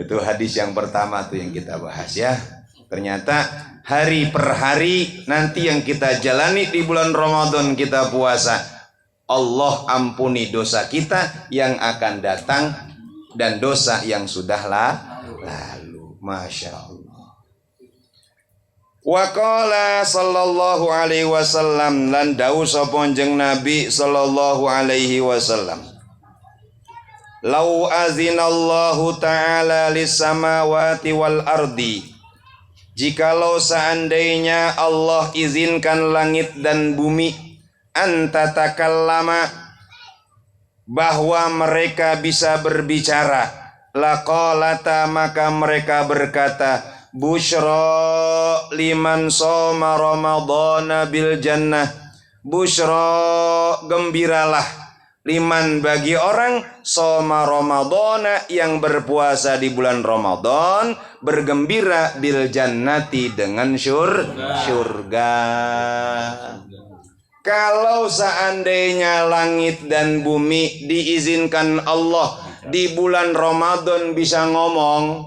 Itu hadis yang pertama tuh yang kita bahas ya. Ternyata hari per hari nanti yang kita jalani di bulan Ramadan kita puasa, Allah ampuni dosa kita yang akan datang dan dosa yang sudah lalu. Masya Allah. Wa qala sallallahu alaihi wasallam, lan dawuh sapa jeneng Nabi sallallahu alaihi wasallam, lau azinallahu ta'ala lis samawati wal ardi, jikalau seandainya Allah izinkan langit dan bumi, antatakallama, bahwa mereka bisa berbicara, laqalata, maka mereka berkata, busyra liman shoma ramadhana bil jannah, busyra, gembiralah, liman, bagi orang, shoma ramadhana, yang berpuasa di bulan Ramadan, bergembira bil jannati, dengan surga. Kalau seandainya langit dan bumi diizinkan Allah di bulan Ramadan bisa ngomong,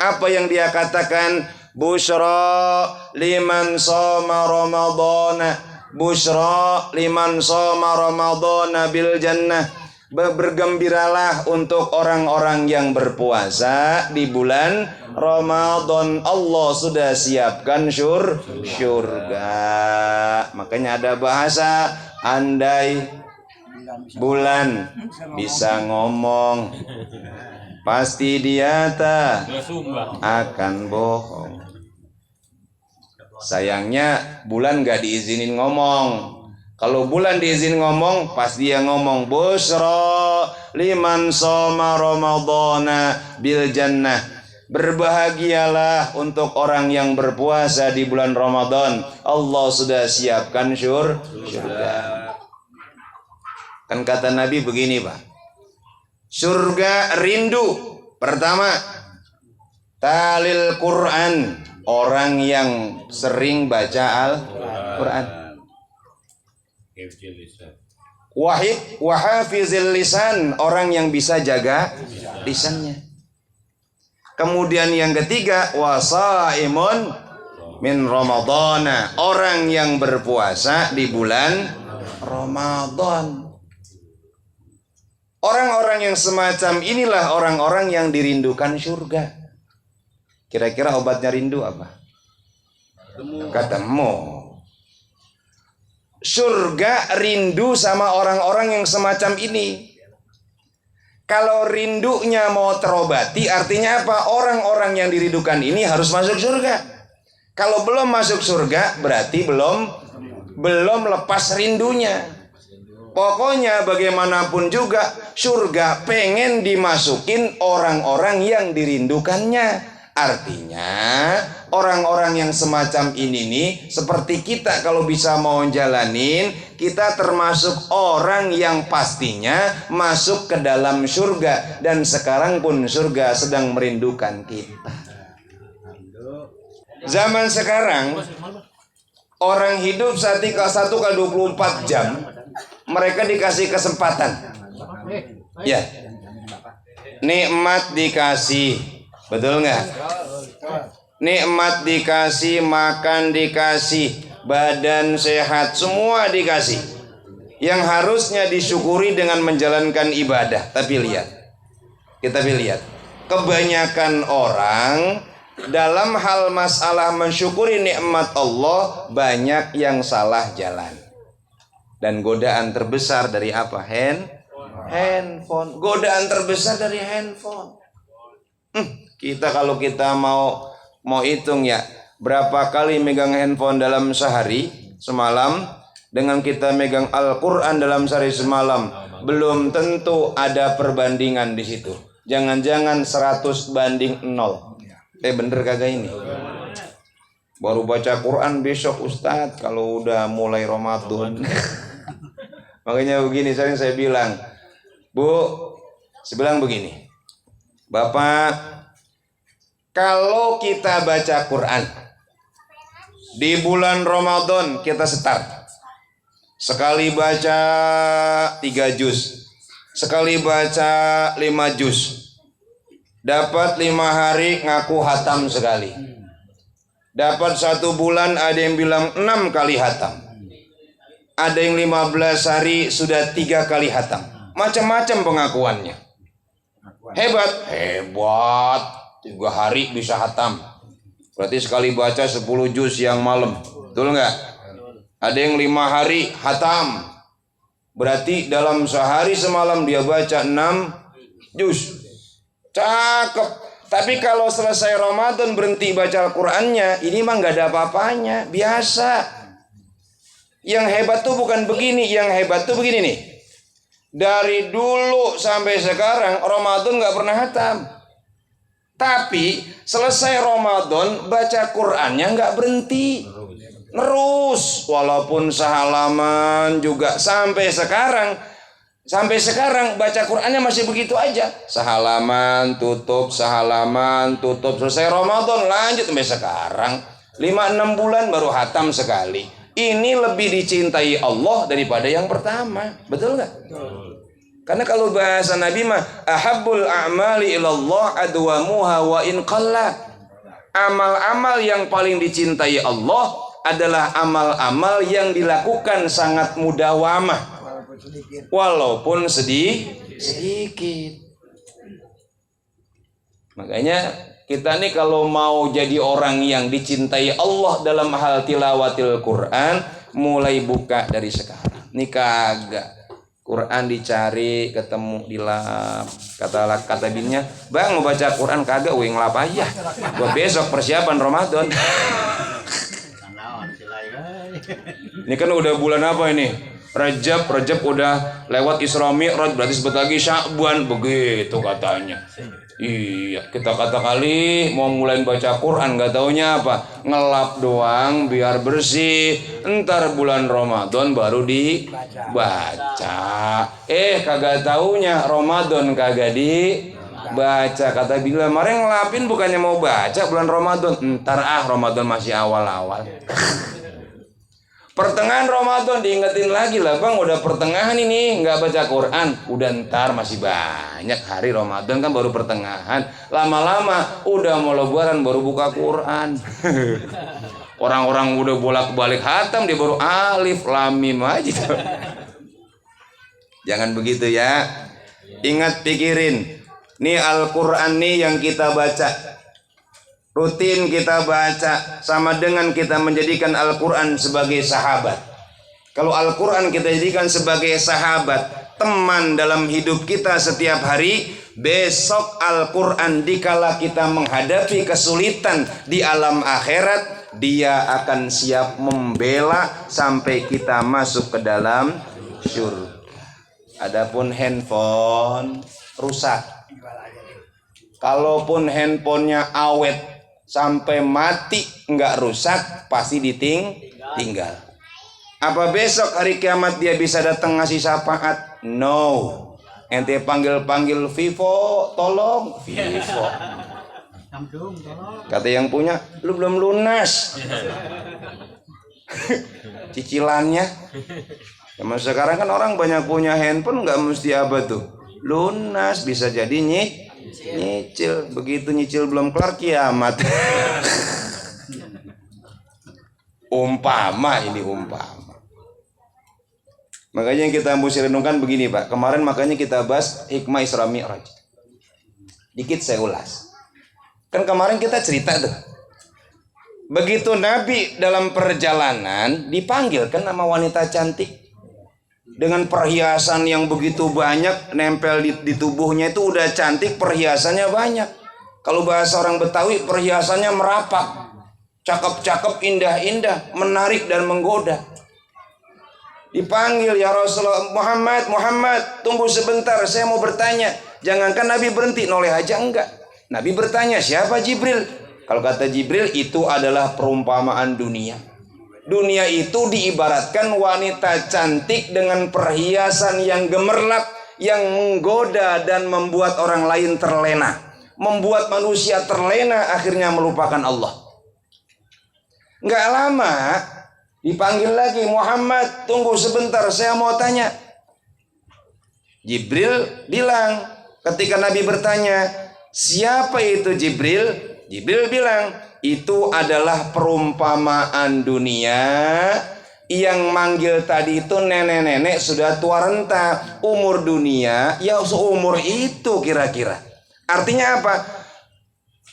apa yang dia katakan? Busyra liman shoma ramadhana, busyra liman shoma ramadhana bil jannah, bergembiralah untuk orang-orang yang berpuasa di bulan Ramadan, Allah sudah siapkan surga. Makanya ada bahasa, andai bulan bisa ngomong, pasti dia tak akan bohong. Sayangnya bulan gak diizinin ngomong. Kalau bulan diizin ngomong, pas dia ngomong, busyra liman shoma ramadhana bil jannah, berbahagialah untuk orang yang berpuasa di bulan Ramadan, Allah sudah siapkan surga. Kan kata Nabi begini, Pak, surga rindu pertama talil Quran, orang yang sering baca Al-Quran, wahafizil lisan, orang yang bisa jaga lisannya. Kemudian yang ketiga, wasaimun min ramadhana, orang yang berpuasa di bulan Ramadan. Orang-orang yang semacam inilah orang-orang yang dirindukan surga. Kira-kira obatnya rindu apa? Ketemu. Surga rindu sama orang-orang yang semacam ini. Kalau rindunya mau terobati, artinya apa? Orang-orang yang dirindukan ini harus masuk surga. Kalau belum masuk surga, berarti belum lepas rindunya. Pokoknya bagaimanapun juga, surga pengen dimasukin orang-orang yang dirindukannya. Artinya orang-orang yang semacam ini nih, seperti kita kalau bisa mau jalanin, kita termasuk orang yang pastinya masuk ke dalam surga. Dan sekarang pun surga sedang merindukan kita. Zaman sekarang orang hidup 1x24 jam, mereka dikasih kesempatan, ya, nikmat dikasih, betul nggak? Nikmat dikasih, makan dikasih, badan sehat, semua dikasih. Yang harusnya disyukuri dengan menjalankan ibadah. Tapi kita lihat, kebanyakan orang dalam hal masalah mensyukuri nikmat Allah banyak yang salah jalan. Dan godaan terbesar dari apa? Handphone. Godaan terbesar dari handphone. Kita kalau kita mau hitung ya, berapa kali megang handphone dalam sehari semalam, dengan kita megang Al-Quran dalam sehari semalam, belum tentu ada perbandingan di situ. Jangan-jangan 100 banding 0. Bener kagak ini? Baru baca Quran besok Ustadz kalau udah mulai Ramadan. Makanya begini, sering saya bilang, Bu, saya bilang begini, Bapak, kalau kita baca Quran di bulan Ramadan, kita start. Sekali baca 3 juz, sekali baca 5 juz. Dapat 5 hari ngaku hatam sekali. Dapat 1 bulan ada yang bilang 6 kali hatam. Ada yang 15 hari sudah 3 kali hatam. Macam-macam pengakuannya. Hebat. 3 hari bisa hatam. Berarti sekali baca 10 juz yang malam. Betul nggak? Ada yang 5 hari hatam. Berarti dalam sehari semalam dia baca 6 juz. Cakep. Tapi kalau selesai Ramadan berhenti baca Al-Qur'annya, ini mah nggak ada apa-apanya, biasa. Yang hebat tuh bukan begini, yang hebat tuh begini nih. Dari dulu sampai sekarang Ramadan nggak pernah hatam. Tapi selesai Ramadan baca Qur'annya nggak berhenti. Terus walaupun sehalaman juga sampai sekarang baca Qur'annya masih begitu aja. Sehalaman tutup, selesai Ramadan lanjut sampai sekarang. 5-6 bulan baru hatam sekali. Ini lebih dicintai Allah daripada yang pertama. Betul nggak? Karena kalau bahasa Nabi mah ahabbul a'mali ilallah adwamuha wa in qalla. Amal-amal yang paling dicintai Allah adalah amal-amal yang dilakukan sangat mudawamah. Walaupun sedikit. Makanya kita nih kalau mau jadi orang yang dicintai Allah dalam hal tilawatil Quran, mulai buka dari sekarang. Nih kagak Quran dicari ketemu di lap. Kata binnya, "Bang mau baca Quran kagak, wing lap aja. Buat besok persiapan Ramadan." Ini kan udah bulan apa ini? Rajab udah lewat Isra Mi'raj, berarti sebentar lagi Sya'ban, begitu katanya. Iya, kita kata kali mau mulai baca Quran, gak taunya apa, ngelap doang biar bersih. Entar bulan Ramadan baru dibaca. Kagak taunya Ramadan kagak dibaca. Kata bila kemarin ngelapin bukannya mau baca bulan Ramadan. Entar Ramadan masih awal-awal. Pertengahan Ramadan diingetin lagi lah, "Bang udah pertengahan ini nggak baca Quran." Udah ntar masih banyak hari Ramadan kan baru pertengahan. Lama-lama udah mau lebaran baru buka Quran. Orang-orang udah bolak-balik hatam dia baru alif lam mim aja. Jangan begitu ya. Ingat, pikirin. Nih Al-Quran nih yang kita baca, rutin kita baca, sama dengan kita menjadikan Al-Quran sebagai sahabat. Kalau Al-Quran kita jadikan sebagai sahabat, teman dalam hidup kita setiap hari, besok Al-Quran dikala kita menghadapi kesulitan di alam akhirat, dia akan siap membela sampai kita masuk ke dalam syurga. Adapun handphone rusak, kalaupun handphonenya awet sampai mati nggak rusak, pasti ditinggal. Apa besok hari kiamat dia bisa datang ngasih syafaat? No. Ente panggil Vivo, tolong Vivo. Kata yang punya, lu belum lunas cicilannya. Zaman sekarang kan orang banyak punya handphone, nggak mesti apa tuh lunas, bisa jadi nyicil. Begitu nyicil belum kelar kiamat. Umpama. Makanya yang kita mesti renungkan begini Pak. Kemarin makanya kita bahas hikmah Isra Mi'raj. Dikit saya ulas. Kan kemarin kita cerita tuh, begitu Nabi dalam perjalanan dipanggil kan sama wanita cantik dengan perhiasan yang begitu banyak nempel di tubuhnya, itu udah cantik, perhiasannya banyak. Kalau bahasa orang Betawi, perhiasannya merapak, cakep-cakep, indah-indah, menarik dan menggoda. Dipanggil, "Ya Rasulullah, Muhammad, tunggu sebentar, saya mau bertanya." Jangankan Nabi berhenti, noleh aja enggak. Nabi bertanya, "Siapa Jibril?" Kalau kata Jibril, itu adalah perumpamaan dunia. Dunia itu diibaratkan wanita cantik dengan perhiasan yang gemerlap, yang menggoda dan membuat orang lain terlena, membuat manusia terlena, akhirnya melupakan Allah. Nggak lama dipanggil lagi, "Muhammad, tunggu sebentar, saya mau tanya." Jibril bilang ketika Nabi bertanya, Siapa itu Jibril? Jibril bilang, itu adalah perumpamaan dunia. Yang manggil tadi itu nenek-nenek sudah tua renta. Umur dunia ya seumur itu kira-kira. Artinya apa?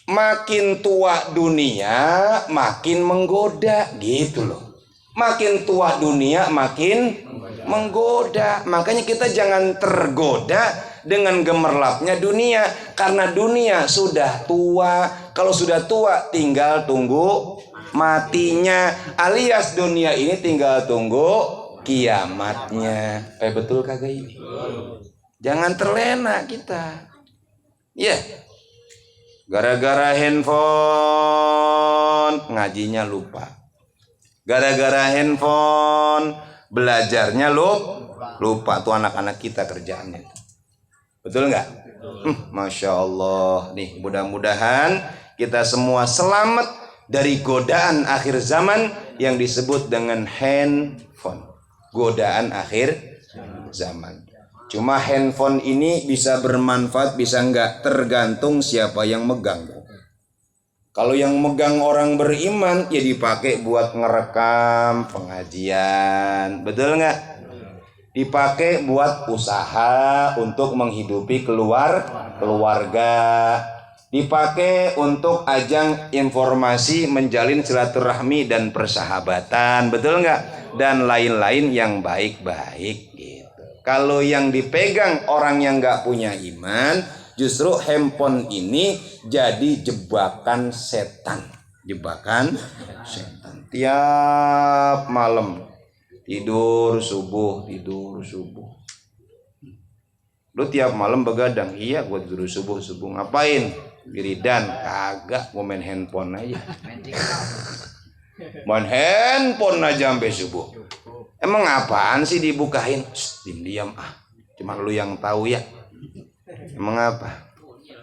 Makin tua dunia makin menggoda gitu loh. Makin tua dunia makin menggoda. Makanya kita jangan tergoda dengan gemerlapnya dunia. Karena dunia sudah tua. Kalau sudah tua tinggal tunggu matinya, alias dunia ini tinggal tunggu kiamatnya. Betul kagak ini? Jangan terlena kita. Ya, gara-gara handphone ngajinya lupa. Gara-gara handphone belajarnya lupa. Tuh anak-anak kita kerjaannya. Betul nggak? Masya Allah. Nih, mudah-mudahan kita semua selamat dari godaan akhir zaman yang disebut dengan handphone. Godaan akhir zaman. Cuma handphone ini bisa bermanfaat, bisa enggak, tergantung siapa yang megang. Kalau yang megang orang beriman, ya dipakai buat ngerekam pengajian. Betul nggak? Dipakai buat usaha untuk menghidupi keluarga. Dipakai untuk ajang informasi, menjalin silaturahmi dan persahabatan, betul nggak? Dan lain-lain yang baik-baik gitu. Kalau yang dipegang orang yang nggak punya iman, justru handphone ini jadi jebakan setan. Jebakan setan. Tiap malam tidur subuh. Lu tiap malam begadang. Iya, gua tidur subuh. Ngapain? Wiridan. Kagak, gua main handphone aja. Main handphone aja sampai subuh. Emang apaan sih dibukain? Diam ah. Cuma lu yang tahu ya. Emang apa?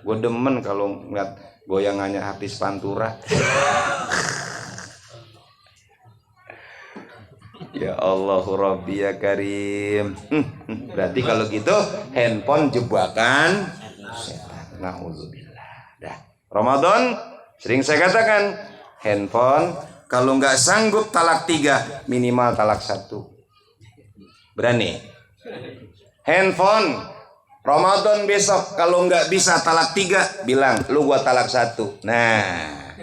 Gua demen kalau ngeliat goyangannya artis Pantura. Ya Allah Rabbi ya Karim. Berarti kalau gitu handphone jebakan setan. Nauzubillah. Dah. Ramadan sering saya katakan, handphone kalau nggak sanggup talak 3, minimal talak 1. Berani? Handphone Ramadan besok kalau nggak bisa talak 3, bilang lu gua talak 1. Nah,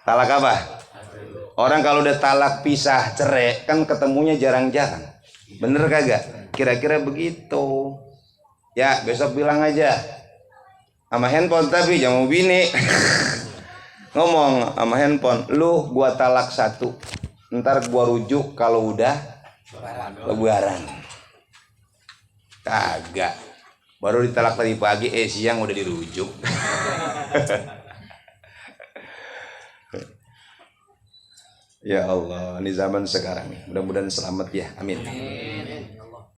talak apa? Orang kalau udah talak pisah cerai kan ketemunya jarang-jarang. Bener kagak? Kira-kira begitu. Ya besok bilang aja sama handphone, tapi jangan mau bini. Ngomong sama handphone, lu gua talak 1. Ntar gua rujuk kalau udah lebaran. Kagak. Baru ditalak tadi pagi, siang udah dirujuk. Ya Allah, ini zaman sekarang nih. Mudah-mudahan selamat ya. Amin.